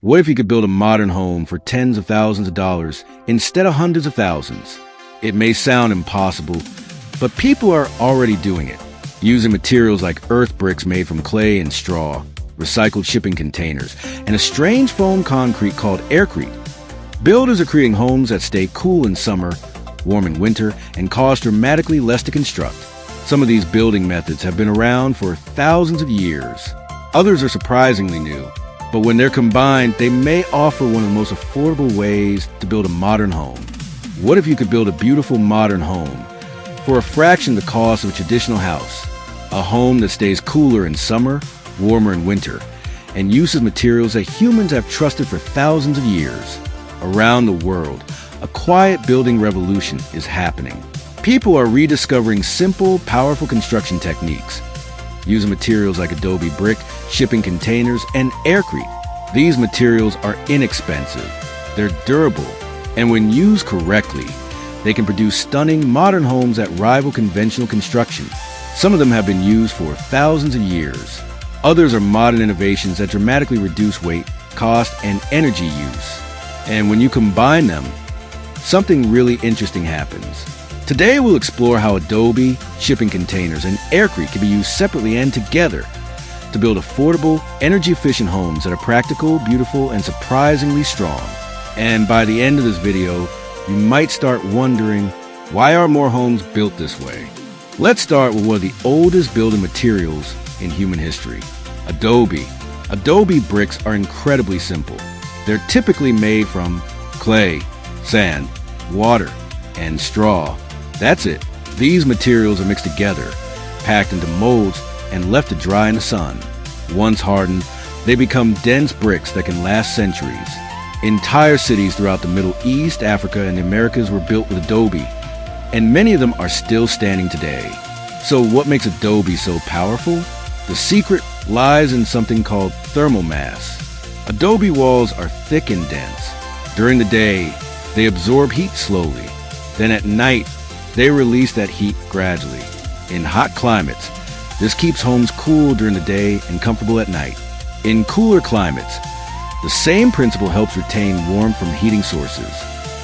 What if you could build a modern home for tens of thousands of dollars instead of hundreds of thousands? It may sound impossible, but people are already doing it, using materials like earth bricks made from clay and straw, recycled shipping containers, and a strange foam concrete called aircrete. Builders are creating homes that stay cool in summer, warm in winter, and cost dramatically less to construct. Some of these building methods have been around for thousands of years. Others are surprisingly new, but when they're combined, they may offer one of the most affordable ways to build a modern home. What if you could build a beautiful modern home for a fraction of the cost of a traditional house? A home that stays cooler in summer, warmer in winter, and uses materials that humans have trusted for thousands of years. Around the world, a quiet building revolution is happening. People are rediscovering simple, powerful construction techniques, using materials like Adobe brick, shipping containers, and aircrete. These materials are inexpensive, they're durable, and when used correctly, they can produce stunning modern homes that rival conventional construction. Some of them have been used for thousands of years. Others are modern innovations that dramatically reduce weight, cost, and energy use. And when you combine them, something really interesting happens. Today we'll explore how Adobe, shipping containers, and aircrete can be used separately and together to build affordable, energy-efficient homes that are practical, beautiful, and surprisingly strong. And by the end of this video, you might start wondering, why are more homes built this way? Let's start with one of the oldest building materials in human history, Adobe. Adobe bricks are incredibly simple. They're typically made from clay, sand, water, and straw. That's it. These materials are mixed together, packed into molds, and left to dry in the sun. Once hardened, they become dense bricks that can last centuries. Entire cities throughout the Middle East, Africa, and the Americas were built with Adobe, and many of them are still standing today. So what makes Adobe so powerful? The secret lies in something called thermal mass. Adobe walls are thick and dense. During the day, they absorb heat slowly. Then at night, they release that heat gradually. In hot climates, this keeps homes cool during the day and comfortable at night. In cooler climates, the same principle helps retain warmth from heating sources.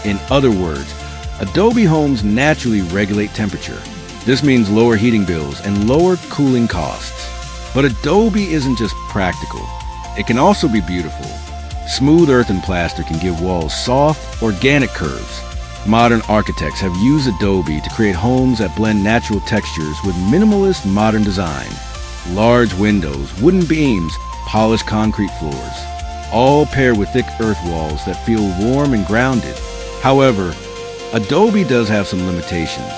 In other words, Adobe homes naturally regulate temperature. This means lower heating bills and lower cooling costs. But Adobe isn't just practical. It can also be beautiful. Smooth earth and plaster can give walls soft, organic curves. Modern architects have used Adobe to create homes that blend natural textures with minimalist modern design. Large windows, wooden beams, polished concrete floors, all paired with thick earth walls that feel warm and grounded. However, Adobe does have some limitations.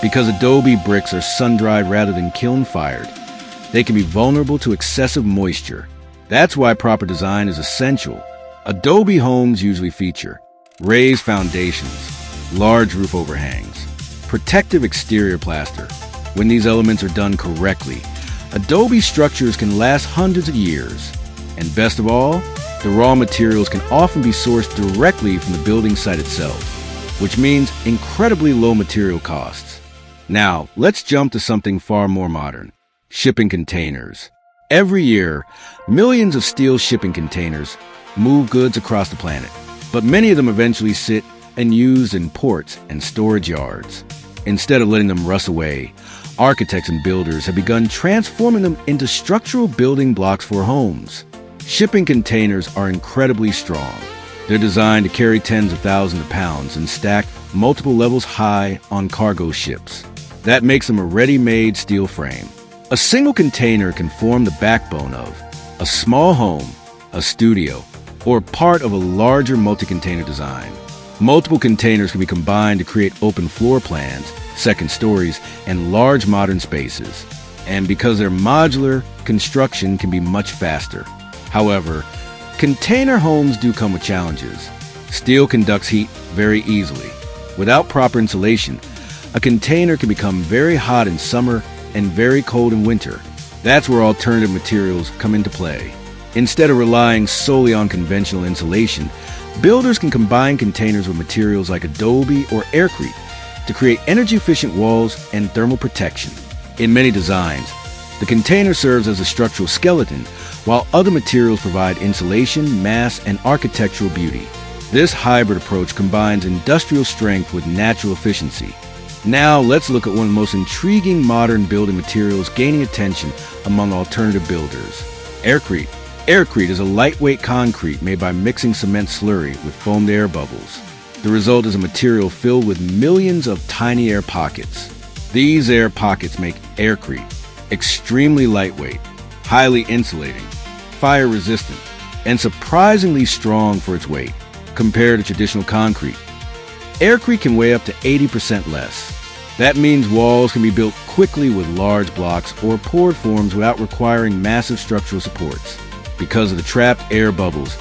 Because Adobe bricks are sun-dried rather than kiln-fired, they can be vulnerable to excessive moisture. That's why proper design is essential. Adobe homes usually feature raised foundations, large roof overhangs, protective exterior plaster. When these elements are done correctly, Adobe structures can last hundreds of years. And best of all, the raw materials can often be sourced directly from the building site itself, which means incredibly low material costs. Now, let's jump to something far more modern, shipping containers. Every year, millions of steel shipping containers move goods across the planet, but many of them eventually sit and used in ports and storage yards. Instead of letting them rust away, architects and builders have begun transforming them into structural building blocks for homes. Shipping containers are incredibly strong. They're designed to carry tens of thousands of pounds and stack multiple levels high on cargo ships. That makes them a ready-made steel frame. A single container can form the backbone of a small home, a studio, or part of a larger multi-container design. Multiple containers can be combined to create open floor plans, second stories, and large modern spaces. And because they're modular, construction can be much faster. However, container homes do come with challenges. Steel conducts heat very easily. Without proper insulation, a container can become very hot in summer and very cold in winter. That's where alternative materials come into play. Instead of relying solely on conventional insulation, builders can combine containers with materials like Adobe or aircrete to create energy-efficient walls and thermal protection. In many designs, the container serves as a structural skeleton, while other materials provide insulation, mass, and architectural beauty. This hybrid approach combines industrial strength with natural efficiency. Now, let's look at one of the most intriguing modern building materials gaining attention among alternative builders: aircrete. Aircrete is a lightweight concrete made by mixing cement slurry with foamed air bubbles. The result is a material filled with millions of tiny air pockets. These air pockets make aircrete extremely lightweight, highly insulating, fire-resistant, and surprisingly strong for its weight compared to traditional concrete. Aircrete can weigh up to 80% less. That means walls can be built quickly with large blocks or poured forms without requiring massive structural supports. Because of the trapped air bubbles,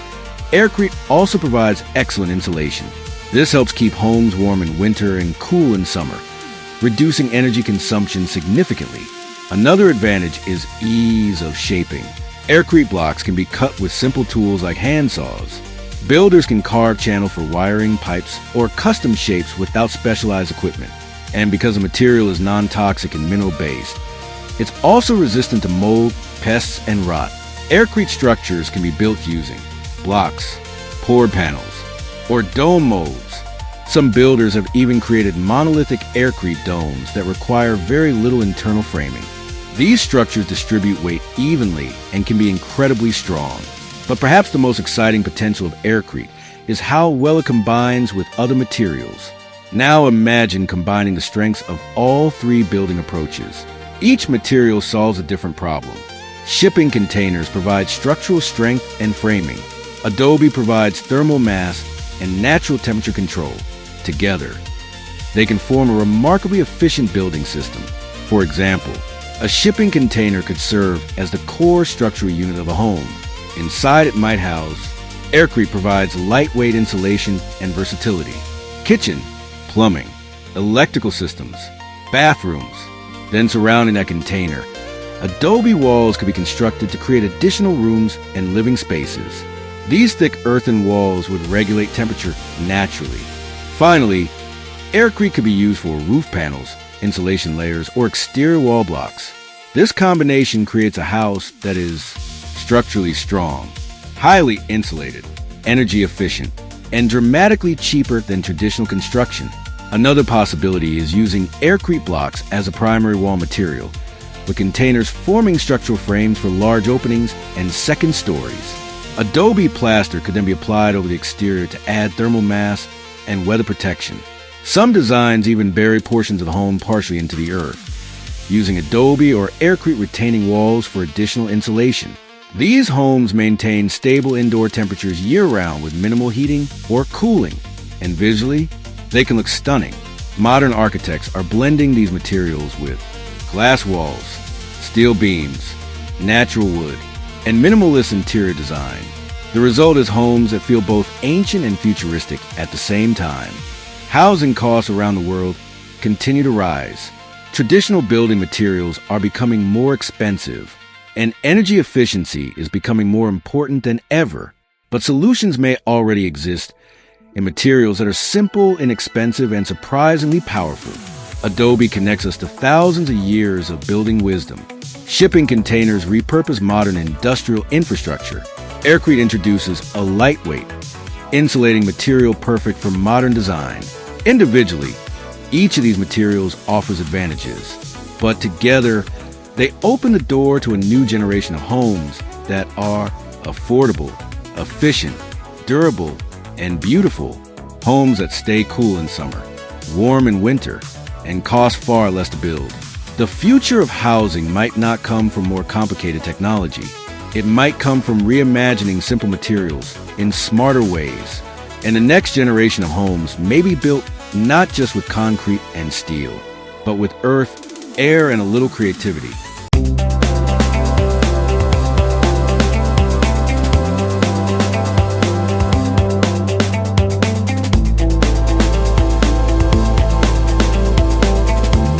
aircrete also provides excellent insulation. This helps keep homes warm in winter and cool in summer, reducing energy consumption significantly. Another advantage is ease of shaping. Aircrete blocks can be cut with simple tools like hand saws. Builders can carve channel for wiring, pipes, or custom shapes without specialized equipment. And because the material is non-toxic and mineral-based, it's also resistant to mold, pests, and rot. Aircrete structures can be built using blocks, poured panels, or dome molds. Some builders have even created monolithic aircrete domes that require very little internal framing. These structures distribute weight evenly and can be incredibly strong. But perhaps the most exciting potential of aircrete is how well it combines with other materials. Now imagine combining the strengths of all three building approaches. Each material solves a different problem. Shipping containers provide structural strength and framing. Adobe provides thermal mass and natural temperature control. Together, they can form a remarkably efficient building system. For example, a shipping container could serve as the core structural unit of a home. Inside it might house. Aircrete provides lightweight insulation and versatility. Kitchen, plumbing, electrical systems, bathrooms. Then surrounding that container, Adobe walls could be constructed to create additional rooms and living spaces. These thick earthen walls would regulate temperature naturally. Finally, aircrete could be used for roof panels, insulation layers, or exterior wall blocks. This combination creates a house that is structurally strong, highly insulated, energy efficient, and dramatically cheaper than traditional construction. Another possibility is using aircrete blocks as a primary wall material, with containers forming structural frames for large openings and second stories. Adobe plaster could then be applied over the exterior to add thermal mass and weather protection. Some designs even bury portions of the home partially into the earth, using Adobe or aircrete retaining walls for additional insulation. These homes maintain stable indoor temperatures year-round with minimal heating or cooling, and visually, they can look stunning. Modern architects are blending these materials with glass walls, steel beams, natural wood, and minimalist interior design. The result is homes that feel both ancient and futuristic at the same time. Housing costs around the world continue to rise. Traditional building materials are becoming more expensive, and energy efficiency is becoming more important than ever. But solutions may already exist in materials that are simple, inexpensive, and surprisingly powerful. Adobe connects us to thousands of years of building wisdom. Shipping containers repurpose modern industrial infrastructure. Aircrete introduces a lightweight, insulating material perfect for modern design. Individually, each of these materials offers advantages, but together, they open the door to a new generation of homes that are affordable, efficient, durable, and beautiful. Homes that stay cool in summer, warm in winter, and cost far less to build. The future of housing might not come from more complicated technology. It might come from reimagining simple materials in smarter ways. And the next generation of homes may be built not just with concrete and steel, but with earth, air, and a little creativity.